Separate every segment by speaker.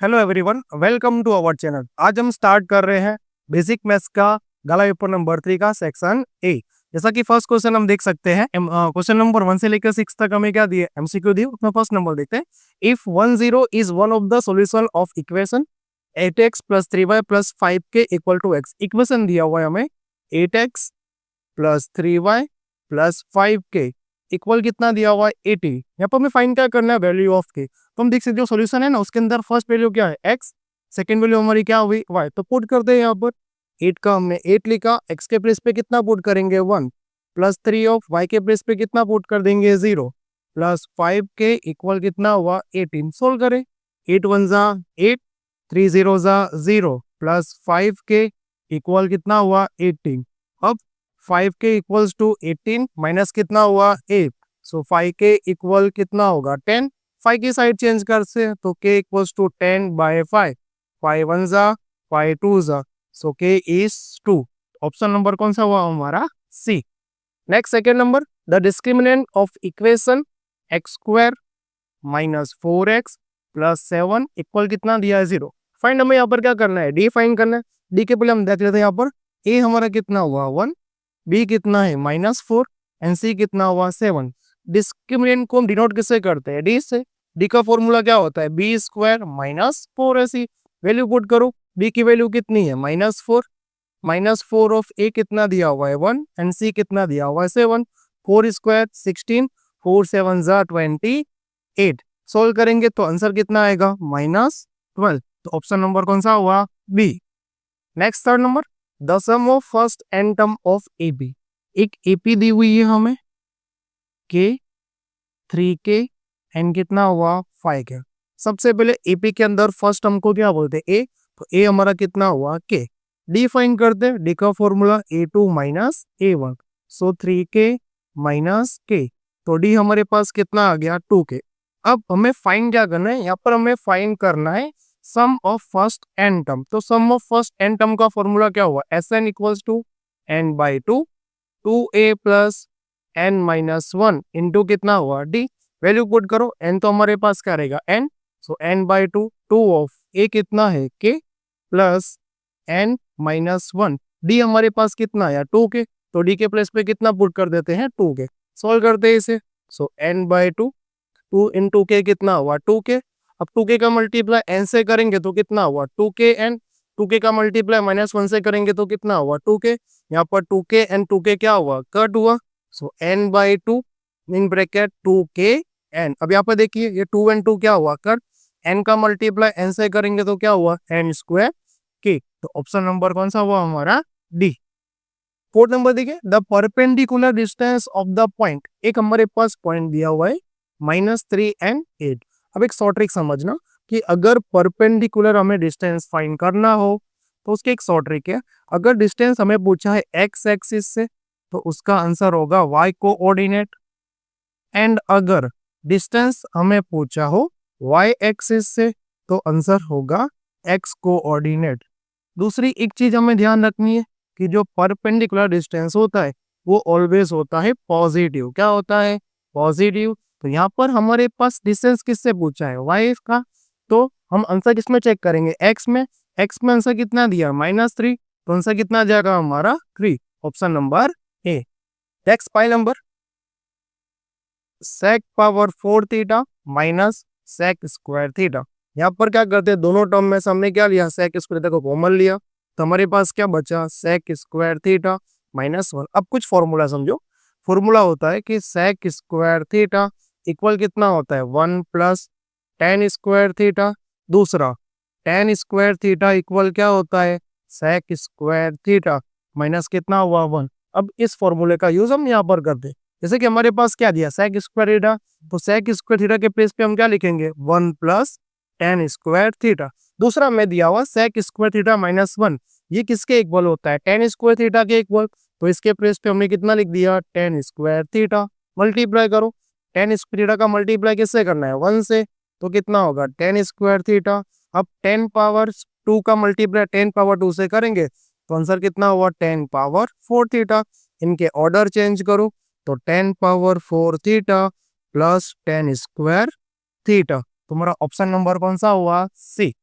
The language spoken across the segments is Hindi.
Speaker 1: Hello everyone, welcome to our channel. आज हम स्टार्ट कर रहे हैं बेसिक मैथ्स का गाला पेपर नंबर 3 का सेक्शन ए। जैसा कि फर्स्ट क्वेश्चन हम देख सकते हैं, क्वेश्चन नंबर 1 से लेकर 6 तक हमें क्या दिए, एमसीक्यू दिए। उसमें फर्स्ट नंबर देखते हैं। If 10 is one of the solution of equation 8x plus 3y plus 5k equal to x। Equation दिया हुआ है हमें 8x plus 3y plus 5k equal कितना दिया हुआ है 80। यहाँ पर हमें फाइंड क्या करना है, वैल्यू ऑफ के। तो हम देख सकते हो सॉल्यूशन है ना, उसके अंदर फर्स्ट वैल्यू क्या है x, सेकंड वैल्यू हमारी क्या हुई y। तो पुट करते हैं यहाँ पर 8 का हमने 8 लिखा, x के प्लेस पे कितना पुट करेंगे 1, प्लस 3 ऑफ y के प्लेस पे कितना पुट कर देंगे 0, प्लस 5k इक्वल कितना हुआ 18। सोल्व करें, 8 1 जा 8, 3 0 जा 0, प्लस 5k इक्वल कितना हुआ 18। अब 5k इक्वल्स टू 18 माइनस कितना हुआ 8, सो 5k इक्वल कितना होगा 10। 5 की साइड चेंज कर से तो k इक्वल्स टू 10 बाय 5, 5 1 जा 5 2 जा, so k is 2। Option number कौन सा हुआ हमारा, C. Next second number, the discriminant of equation x square minus 4x plus 7 equal कितना दिया है 0। फाइंड हमें यहाँ पर क्या करना है, डी फाइंड करना है। डी के पहले हम देख लेते हैं यहाँ पर a हमारा कितना हुआ 1, बी कितना है -4 एंड सी कितना हुआ 7। डिस्क्रिमिनेंट को हम डिनोट किससे करते हैं, डी से। डी का फॉर्मूला क्या होता है, B square minus 4ac। Value put करो, बी की वैल्यू कितनी है -4, -4 ऑफ ए कितना दिया हुआ है 1 एंड सी कितना दिया हुआ है 7। 4 स्क्वायर 16, 4 7 जा 28। सोल्व करेंगे तो आंसर कितना आएगा -12। तो ऑप्शन नंबर कौन सा हुआ, B. Next third number, the sum of first and term of AP. एक एपी दी हुई है हमें के 3k एंड कितना हुआ 5k। सबसे पहले एपी के अंदर फर्स्ट टर्म को क्या बोलते हैं, ए। तो ए हमारा कितना हुआ के। डी फाइन करते हैं, डी का फॉर्मूला a2 माइनस a1, सो 3k माइनस के। तो डी हमारे पास कितना आ गया 2k। अब हमें फाइंड क्या करना है, यहाँ पर हमें फाइंड करना है sum of first n term. तो sum of first n term का फॉर्मूला क्या हुआ, S n equals to n by 2, 2a plus n minus 1 into कितना हुआ डी। वैल्यू पुट करो, एन तो हमारे पास क्या रहेगा n, so n by 2, 2 of a कितना है के प्लस एन माइनस 1। डी हमारे पास कितना है 2k, तो डी के प्लेस पे कितना पुट कर देते हैं 2k। सोल्व करते हैं इसे, सो एन बाई 2, 2 इंटू के कितना हुआ 2k। अब 2k का मल्टीप्लाई n से करेंगे तो कितना हुआ 2k n, 2k का मल्टीप्लाई -1 से करेंगे तो कितना हुआ 2k। यहाँ पर 2k एंड 2k क्या हुआ, कट हुआ, सो n by 2 in bracket 2k n। अब यहाँ पर देखिए ये 2 एंड 2 क्या हुआ कट, n का मल्टीप्लाई n से करेंगे तो क्या हुआ n स्क्वायर k। तो ऑप्शन नंबर कौन सा हुआ हमारा, डी। फोर्थ नंबर देखिए, the perpendicular distance of the point. एक हमारे पास पॉइंट दिया हुआ है -3 एंड 8। अब एक शॉर्ट ट्रिक समझना कि अगर परपेंडिकुलर हमें डिस्टेंस फाइंड करना हो तो उसकी एक शॉर्ट ट्रिक है। अगर डिस्टेंस हमें पूछा है एक्स एक्सिस से तो उसका आंसर होगा वाई कोऑर्डिनेट, एंड अगर डिस्टेंस हमें पूछा हो वाई एक्सिस से तो आंसर होगा एक्स कोऑर्डिनेट। दूसरी एक चीज हमें ध्यान रखनी है कि जो परपेंडिकुलर डिस्टेंस होता है वो ऑलवेज होता है पॉजिटिव। क्या होता है, पॉजिटिव। तो यहाँ पर हमारे पास डिस्टेंस किससे पूछा है, वाई का। तो हम आंसर किसमें चेक करेंगे, एक्स में। एक्स में आंसर कितना दिया -3, तो आंसर कितना जाएगा हमारा 3। Option number A. Next pi number, sec power 4 theta minus sec square theta. यहाँ पर क्या करते हैं, दोनों टर्म में से हमने क्या लिया, sec स्क्वायर थीटा को कॉमन लिया, तो हमारे पास क्या बचा sec स्क्वायर थीटा -1। अब कुछ फॉर्मूला समझो। फॉर्मूला होता है कि sec स्क्वायर थीटा इक्वल कितना होता है 1 प्लस tan स्क्वायर थीटा। दूसरा tan स्क्वायर थीटा इक्वल क्या होता है sec स्क्वायर थीटा माइनस कितना हुआ 1। अब इस फॉर्मूले का यूज हम यहाँ पर करते हैं। जैसे कि हमारे पास क्या दिया sec स्क्वायर थीटा, तो sec स्क्वायर थीटा के प्लेस पे हम क्या लिखेंगे 1 प्लस tan स्क्वायर थीटा। दूसरा में दिया हुआ sec स्क्वायर थीटा -1, ये किसके इक्वल होता है tan स्क्वायर थीटा के इक्वल। तो इसके प्लेस पे हमने कितना लिख दिया tan स्क्वायर थीटा। मल्टीप्लाई करो, tan स्क्वायर थीटा का मल्टीप्लाई किससे करना है 1 से, तो कितना होगा tan स्क्वायर थीटा। अब 10 पावर 2 का मल्टीप्लाई 10 पावर 2 से करेंगे तो आंसर कितना हुआ 10 पावर 4 थीटा। इनके ऑर्डर चेंज करो तो 10 power 4 theta plus tan square theta. तुम्हारा ऑप्शन नंबर कौन सा हुआ, सी।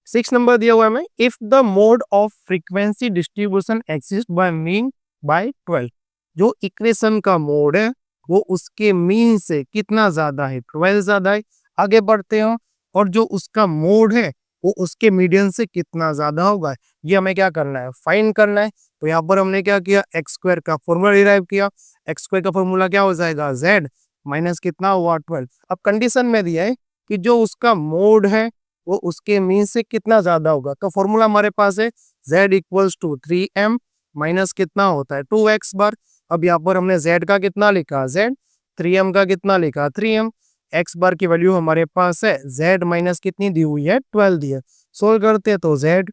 Speaker 1: 6 नंबर दिया हुआ है हमें, if the mode of frequency distribution exist by mean by 12। जो इक्वेशन का मोड है वो उसके मीन से कितना ज्यादा है, 12 ज्यादा है। आगे बढ़ते हैं, और जो उसका मोड है वो उसके मीडियन से कितना ज्यादा होगा, ये हमें क्या करना है, फाइंड करना है। तो यहाँ पर हमने क्या किया, एक्स स्क्वायर का फॉर्मूला डिराइव किया। एक्स स्क्वायर का फॉर्मूला क्या हो जाएगा, जेड माइनस कितना हुआ 12। अब कंडीशन में दिया है कि जो उसका मोड है वो उसके मीन से कितना ज्यादा होगा। तो फॉर्मूला हमारे पास है z equals to 3m minus कितना होता है 2x बार। अब यहाँ पर हमने z का कितना लिखा, z, 3m का कितना लिखा 3m। x बार की वैल्यू हमारे पास है z माइनस कितनी दी हुई है 12 दी है। सोल्व करते हैं तो z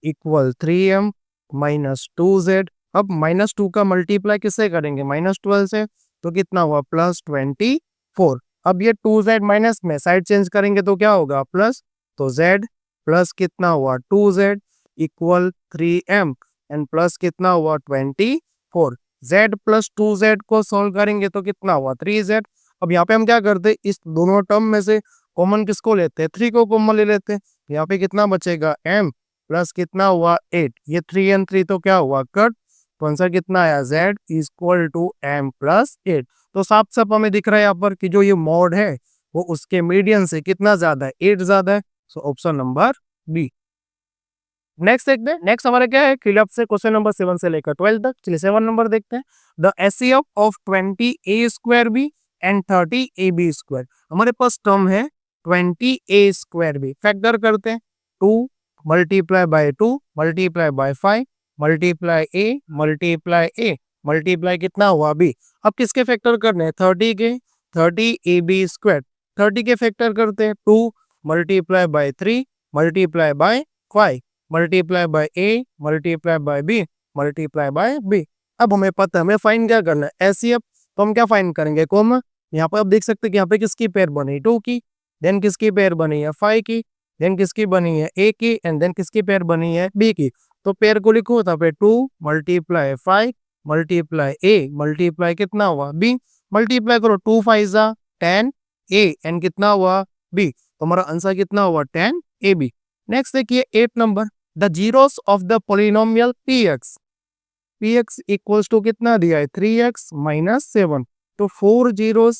Speaker 1: equal 3m minus 2z। अब माइनस 2 का मल्टीप्लाई किससे करेंगे, माइनस 12 से, तो कितना हुआ प्लस 24। अब ये 2z माइनस में साइड चेंज करेंगे तो क्या होगा प्लस, तो z प्लस कितना हुआ 2z equal 3m and plus कितना हुआ 24। z प्लस 2z को सॉल्व करेंगे तो कितना हुआ 3z। अब यहाँ पे हम क्या करते हैं, इस दोनों टर्म में से कॉमन किसको लेते हैं, 3 को कॉमन ले लेते हैं। यहाँ पे कितना बचेगा m प्लस कितना हुआ 8, ये 3 एंड 3 तो क्या हुआ कट, तो आंसर कितना आया z equal to m plus 8। तो साफ साफ हमें दिख रहा है यहाँ पर कि जो ये मॉड है वो उसके मीडियन से कितना ज्यादा है, 8 ज्यादा है। So option number B. Next देखते हैं, नेक्स्ट हमारा क्या है, क्लियप से क्वेश्चन नंबर 7 से लेकर 12 तक। चलिए 7 नंबर देखते हैं। The HCF of 20 A square B and 30 A B square. हमारे पास टर्म है 20 ए स्क्वायर बी, फैक्टर करते हैं 2 multiply bye 2 multiply by 5 multiply A multiply कितना हुआ बी। अब किसके फैक्टर करने हैं, 30 के, 30 ए बी स्क्वायर, 30 के फैक्टर करते हैं 2 multiply by 3 multiply by 5 multiply by A multiply by B multiply by B. अब हमें पता है हमें फाइंड क्या करना है, एचसीएफ। तो हम क्या फाइंड करेंगे, कॉमन। यहाँ पर आप देख सकते हैं कि यहाँ पे किसकी पेयर बनी 2 की, देन किसकी पेयर बनी है 5 की, देन किसकी बनी है ए की, एंड देन किसकी पेयर बनी है बी की। तो पेयर को लिखो, तो पे 2 मल्टीप्लाई 5 मल्टीप्लाई ए मल्टीप्लाई कितना हुआ बी, मल्टीप्लाई करो 2 5 जा 10 ए एंड कितना हुआ बी। तो हमारा आंसर कितना हुआ 10 ए बी। नेक्स्ट देखिए 8 number, the zeros of the polynomial px equals to कितना दिया है 3x माइनस 7। तो 4 जीरोस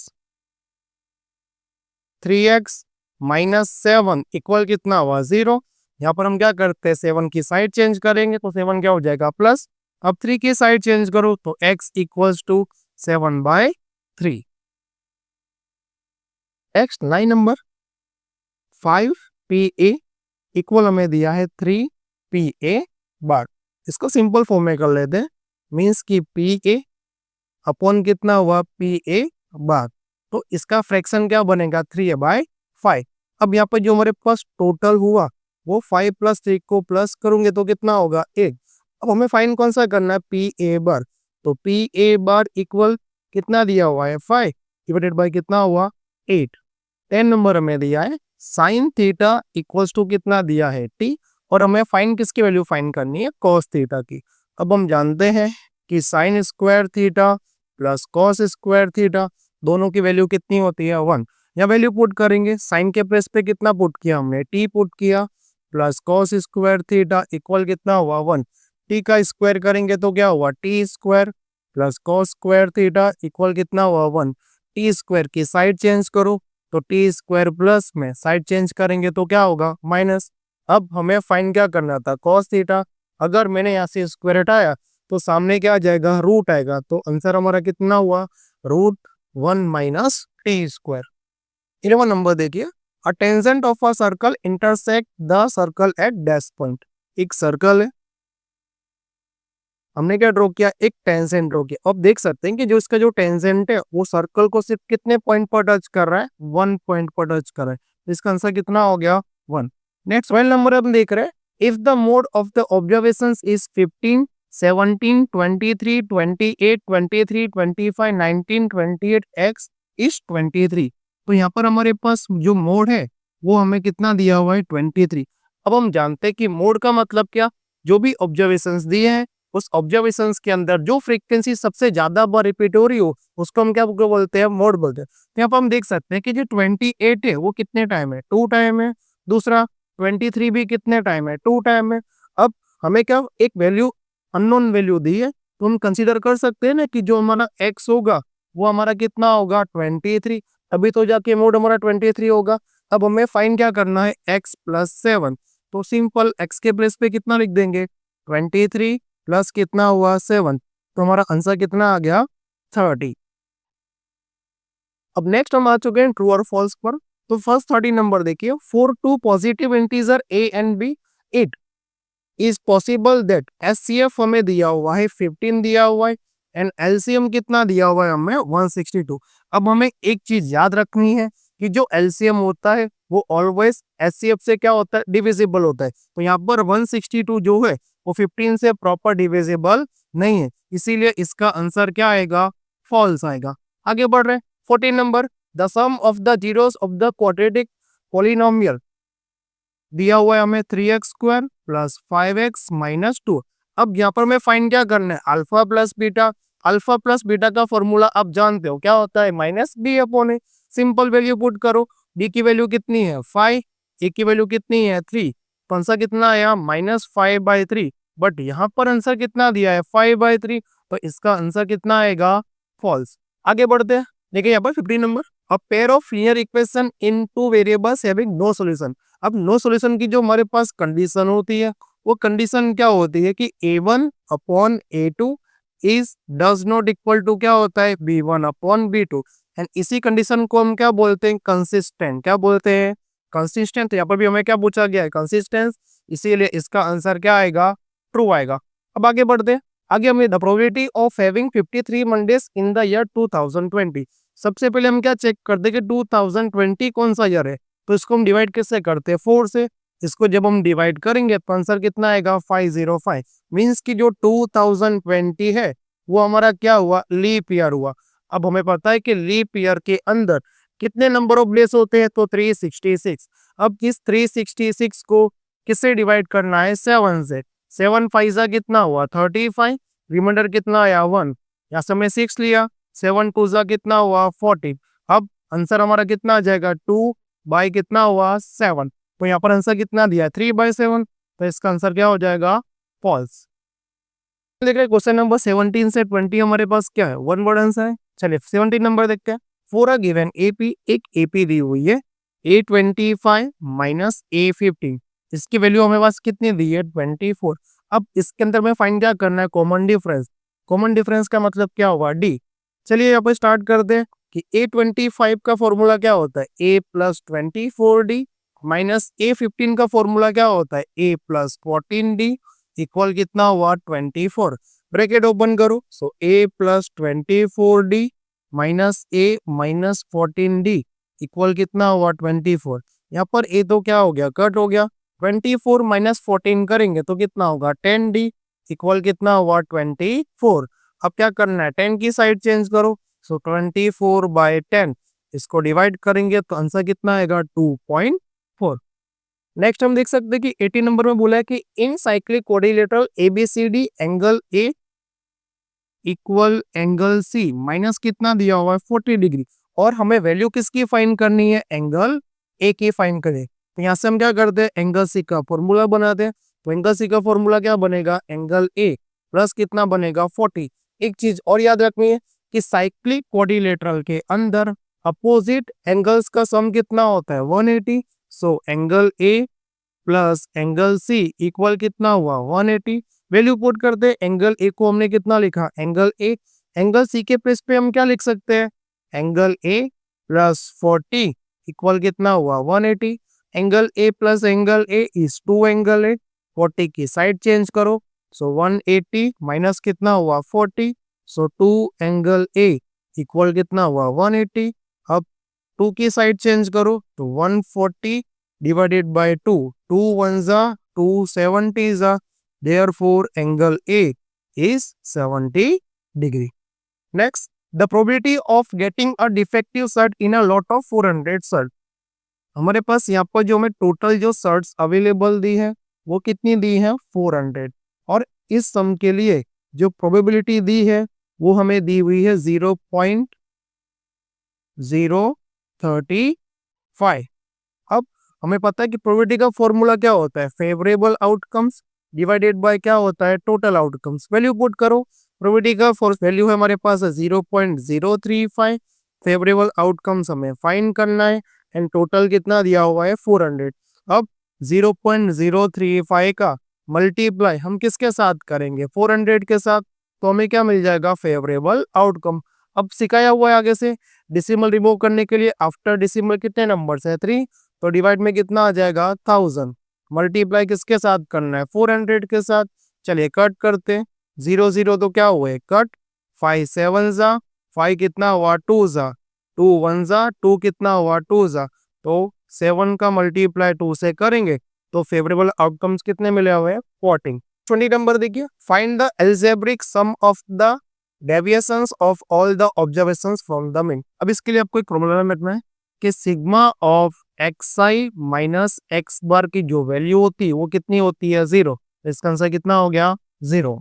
Speaker 1: 3x माइनस 7 इक्वल कितना हुआ 0। यहाँ पर हम क्या करते हैं, 7 की साइड चेंज करेंगे तो 7 क्या हो जाएगा प्लस। अब 3 की साइड चेंज करो तो x equals to 7/3। Next 9 number, 5pa equal हमें दिया है 3pa बार। इसको सिंपल फॉर्म में कर लेते हैं, मीन्स कि pa अपॉन कितना हुआ pa बार। तो इसका फ्रैक्शन क्या बनेगा 3/5। अब यहाँ पर जो हमारे पास टोटल हुआ वो 5 प्लस 3 को प्लस करूंगे तो कितना होगा 8। अब हमें फाइंड कौन सा करना है, pa बार। तो pa बार इक्वल कितना दिया हुआ है 5 डिवाइडेड बाय कितना हुआ 8। 10 नंबर हमें दिया है साइन थीटा इक्वल्स टू कितना दिया है t, और हमें फाइंड किसकी वैल्यू फाइंड करनी है, कॉस थीटा की। अब हम जानते हैं कि sine square theta plus cos square theta दोनों की वैल्यू कितनी होती है 1। यहाँ वैल्यू पुट करेंगे, साइन के प्लेस पे कितना पुट किया हमने, t पुट किया, plus cos square theta equal कितना हुआ 1। t का स्क्वायर करेंगे तो क्या हुआ t square plus cos square theta equal कितना हुआ 1। t स्क्वायर की साइड चेंज करो तो t स्क्वायर प्लस में साइड चेंज करेंगे तो क्या होगा माइनस। अब हमें फाइंड क्या करना था, कॉस थीटा। अगर मैंने यहाँ से स्क्वायर हटाया तो सामने क्या आ जाएगा, रूट आएगा। तो आंसर हमारा कितना हुआ, √1 माइनस टी स्क्वायर। 11 नंबर देखिए, a tangent of a circle intersect the circle eight dash point. एक सर्कल है, हमने क्या ड्रॉ किया, एक टेंजेंट ड्रॉ किया। अब देख सकते हैं कि जो इसका जो टेंजेंट है वो सर्कल को सिर्फ कितने पॉइंट पर टच कर रहा है, 1 पॉइंट पर टच कर रहा है। इसका आंसर कितना हो गया 1। नेक्स्ट 12 नंबर हम देख रहे हैं, if the mode of the observations is 15 17 23 28 23 25 19 28 x is 23। तो यहाँ पर हमारे पास जो मोड है वो हमें कितना दिया हुआ है 23। अब हम जानते हैं कि मोड का मतलब क्या, जो भी ऑब्जर्वेशंस दिए हैं उस ऑब्जर्वेशंस के अंदर जो फ्रीक्वेंसी सबसे ज्यादा बार रिपीट हो रही हो उसको हम क्या बोलते हैं, मोड बोलते हैं। तो यहाँ पर हम देख सकते हैं कि जो 28 है वो कितने टाइम है, 2 टाइम है। दूसरा 23 भी कितने टाइम है, 2 टाइम है। अब हमें क्या एक वैल्यू अननोन वैल्यू दी है, तो हम कंसीडर कर सकते हैं ना कि जो हमारा x होगा वो हमारा कितना होगा 23, अभी तो जाके मोड हमारा 23 होगा। अब हमें फाइंड क्या करना है, x प्लस 7, तो सिंपल x के प्लेस पे कितना लिख देंगे 23 प्लस कितना हुआ 7, तो हमारा आंसर कितना आ गया 30। अब नेक्स्ट हम आ चुके हैं ट्रू और फॉल्स पर। तो फर्स्ट 30 नंबर देखिए, for two positive integer a and b it is possible that HCF हमें दिया हुआ है 15 दिया हुआ है एंड एलसीएम कितना दिया हुआ है हमें 162। अब हमें एक चीज याद रखनी है कि जो एलसीएम होता है वो ऑलवेज एचसीएफ से क्या होता है, डिविजिबल होता है। तो यहाँ पर 162 जो है वो 15 से प्रॉपर डिविजिबल नहीं है, इसीलिए इसका आंसर क्या आएगा, फॉल्स आएगा। आगे बढ़ रहे हैं 14 number, the sum of the zeros of the quadratic polynomial दिया हुआ है हमें 3x² प्लस 5x माइनस 2। अब यहाँ पर मैं फाइंड क्या करना है, alpha plus beta. Alpha plus beta का फॉर्मूला आप जानते हो क्या होता है, माइनस बी अपॉन ए। सिंपल वैल्यू पुट करो, बी की वैल्यू कितनी है 5, ए की वैल्यू कितनी है 3, तो आंसर कितना आया -5/3। बट यहाँ पर आंसर कितना दिया है 5/3, तो इसका आंसर कितना आएगा, फॉल्स। आगे बढ़ते हैं, देखिए यहाँ पर 15 number, a pair of linear equation in two variables having no solution. अब नो सॉल्यूशन की जो हमारे पास कंडीशन होती है वो कंडीशन क्या होती है कि a1 upon a2 is does not equal to क्या होता है b1 अपॉन b2। एंड इसी कंडीशन को हम क्या बोलते हैं, कंसिस्टेंट। क्या बोलते हैं, कंसिस्टेंट। तो यहाँ पर भी हमें क्या पूछा गया है, कंसिस्टेंस, इसीलिए इसका आंसर क्या आएगा, ट्रू आएगा। अब आगे बढ़ते हैं, आगे हमें the probability of having 53 Mondays in the year 2020। सबसे पहले हम क्या चेक करते हैं कि 2020 कौन सा ईयर है, तो इसको हम डिवाइड कैसे करते हैं 4 से। इसको जब हम डिवाइड करेंगे तो आंसर कितना आएगा 505। मींस कि जो 2020 है वो हमारा क्या हुआ, लीप ईयर हुआ। अब हमें पता है कि लीप ईयर के अंदर कितने नंबर ऑफ डेज होते हैं, तो 366। अब इस 366 को किससे डिवाइड करना है, 7 से। 7 5 कितना हुआ 35, रिमाइंडर कितना आया 1, यहाँ से हमने 6 लिया, 7 2 कितना हुआ 40। अब आंसर हमारा कितना आ जाएगा 2 बाई कितना हुआ 7। तो यहाँ पर आंसर कितना दिया 3/7, तो इसका आंसर क्या हो जाएगा, फॉल्स। देख रहे क्वेश्चन नंबर 17 से 20 हमारे पास क्या है, वन वर्ड आंसर है। चलिए 17 नंबर देखते हैं, फॉर अ गिवन एपी, एक एपी दी हुई है A25 माइनस A15, इसकी वैल्यू हमें पास कितनी दी है 24। अब इसके अंदर में फाइंड क्या करना है, कॉमन डिफरेंस। कॉमन डिफरेंस का मतलब क्या होगा, डी। चलिए यहाँ पर स्टार्ट कर दे कि A25 का फॉर्मूला क्या होता है, A plus 24D minus A15 का फॉर्मूला क्या होता है, A प्लस 14D इक्वल कितना हुआ 24। ब्रैकेट ओपन करो, सो A plus 24D minus A minus 14D equal कितना हुआ 24। यहाँ पर A तो क्या हो गया, कट हो गया। 24 माइनस 14 करेंगे तो कितना होगा 10D इक्वल कितना हुआ 24। अब क्या करना है, 10 की साइड चेंज करो, सो 24/10 इसको डिवाइड करेंगे तो आंसर कितना आएगा 2.4। नेक्स्ट हम देख सकते हैं कि 80 नंबर में बोला है कि इन cyclic coordinator ABCD angle A equal angle C minus कितना दिया हुआ है 40 डिग्री, और हमें वैल्यू किसकी फाइंड करनी है, एंगल A की फाइंड करें। तो यहाँ से हम क्या करते हैं, एंगल C का फॉर्मूला बनाते हैं। तो एंगल C का फॉर्मूला क्या बनेगा, एंगल A प्लस कितना बनेगा 40। एक चीज और याद रखनी है कि साइक्लिक क्वाड्रिलेटरल के अंदर अपोजिट एंगल्स का सम कितना होता है 180। So angle A plus angle C equal कितना हुआ 180। वैल्यू पुट करते, एंगल A को हमने कितना लिखा, एंगल A। एंगल C के प्लेस पे हम क्या लिख सकते हैं, एंगल A प्लस 40 इक्वल कितना हुआ 180। Angle A plus angle A is 2 angle A। 40 की साइड चेंज करो, सो 180 माइनस कितना हुआ 40, सो 2 एंगल A इक्वल कितना हुआ 180। अब 2 की साइड चेंज करो तो 140 डिवाइडेड बाय 2, 2 1 जा 2 70 जा, therefore angle A is 70 degree. Next, the probability of getting a defective shirt in a lot of 400 shirt। हमारे पास यहाँ पर जो हमें टोटल जो शर्ट्स अवेलेबल दी है वो कितनी दी है 400, और इस सम के लिए जो प्रोबेबिलिटी दी है वो हमें दी हुई है 0.035। अब हमें पता है कि प्रोबेबिलिटी का फॉर्मूला क्या होता है, फेवरेबल आउटकम्स डिवाइडेड बाय क्या होता है, टोटल आउटकम्स। वैल्यू पुट करो, प्रोबेबिलिटी का फोर्स वैल्यू है हमारे पास 0.035, फेवरेबल आउटकम्स हमें फाइंड करना है एंड टोटल कितना दिया हुआ है 400। अब 0.035 का मल्टीप्लाई हम किसके साथ करेंगे, 400 के साथ, तो हमें क्या मिल जाएगा, फेवरेबल आउटकम। अब सिखाया हुआ है आगे से डिसिमल रिमूव करने के लिए, आफ्टर डिसिमल कितने नंबर्स है 3, तो डिवाइड में कितना आ जाएगा 1000, मल्टीप्लाई किसके साथ करना है 400 के साथ। चलिए कट करते, 0 0 तो क्या हुए कट, 5 7 जा 5 कितना हुआ 2 जा, 2 1 जा 2 कितना हुआ 2 जा, तो 7 का मल्टीप्लाई 2 से करेंगे तो फेवरेबल आउटकम्स कितने मिले हुए हैं 14। 20 नंबर देखिए, find the algebraic sum of the deviations of all the observations from the mean. अब इसके लिए आपको एक प्रॉब्लम रखना है कि sigma of xi minus x bar की जो वैल्यू होती है वो कितनी होती है 0, इसका आंसर कितना हो गया 0।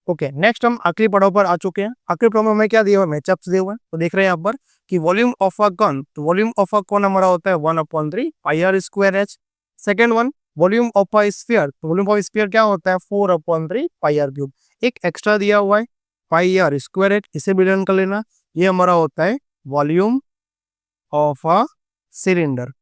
Speaker 1: ओके, नेक्स्ट हम आखिरी पड़ाव पर आ चुके हैं। आखिरी पड़ाव में हमें क्या दिया हुआ है, मैचअप्स दिए हुए हैं। तो देख रहे हैं यहाँ पर कि वॉल्यूम ऑफ अ कण, तो वॉल्यूम ऑफ अ कण हमारा होता है 1/3 pi r square h. Second one, volume of a sphere, तो वॉल्यूम ऑफ स्फीयर क्या होता है 4/3 पाई आर क्यूब। एक एक्स्ट्रा दिया हुआ है पाई आर स्क्वायर एच, इसे भी लर्न कर लेना। ये हमारा होता है वॉल्यूम ऑफ अ सिलेंडर।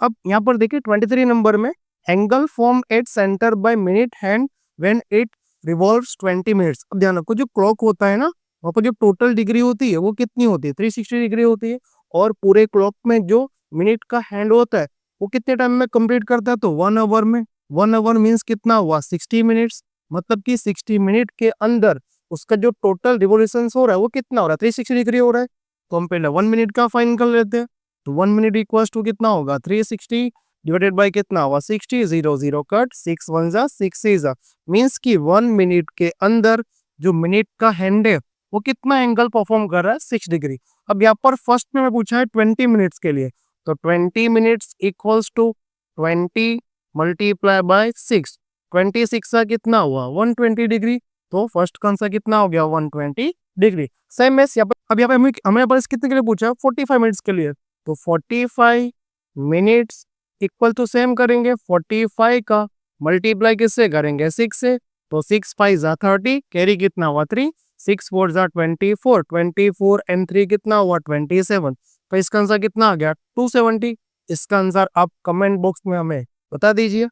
Speaker 1: अब यहाँ पर देखिए 23 नंबर में, angle form at centre by minute hand when it revolves 20 minutes. अब ध्यान रखो, जो क्लॉक होता है ना, वहाँ पर जो टोटल डिग्री होती है वो कितनी होती है 360 डिग्री होती है, और पूरे क्लॉक में जो मिनट का हैंड होता है वो कितने टाइम में कंप्लीट करता है, तो 1 आवर में। 1 आवर मीन्स कितना हुआ 60 मिनट्स, मतलब कि 60 मिनट के अंदर उसका जो टोटल रिवोल्यूशन हो रहा है वो कितना हो रहा है 360 डिग्री हो रहा है। तो हम पहले 1 मिनट का फाइन कर लेते हैं, तो 1 मिनट इक्वल्स टू कितना होगा 360 डिवाइडेड बाय कितना हुआ 60, 0 0 कट, 6 1 जा 6 जा, मीन्स कि 1 मिनट के अंदर जो मिनट का हैंड है वो कितना एंगल परफॉर्म कर रहा है 6 डिग्री। अब यहाँ पर फर्स्ट में मैं पूछा है 20 मिनट्स के लिए, तो 20 minutes equals to 20 multiply by 6, 26 का कितना हुआ 120 डिग्री, तो फर्स्ट का आंसर कितना हो गया 120 डिग्री। सेम है यहाँ पर, अब यहाँ पे हमें बस कितने के लिए पूछा है 45 मिनट्स के लिए, तो 45 मिनट्स इक्वल टू सेम करेंगे 45 का मल्टीप्लाई किससे करेंगे 6 से, तो 6 5 जा 30, कैरी कितना हुआ 3, 6 4 जा 24, 24 एंड 3 कितना हुआ 27, तो इसका आंसर कितना आ गया 270। इसका आंसर आप कमेंट बॉक्स में हमें बता दीजिए।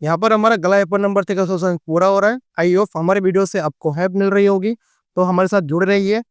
Speaker 1: यहाँ पर हमारा गला पेपर नंबर 3 का सेशन पूरा हो रहा है। आई होप हमारे वीडियो से आपको हेल्प मिल रही होगी, तो हमारे साथ जुड़े रहिए।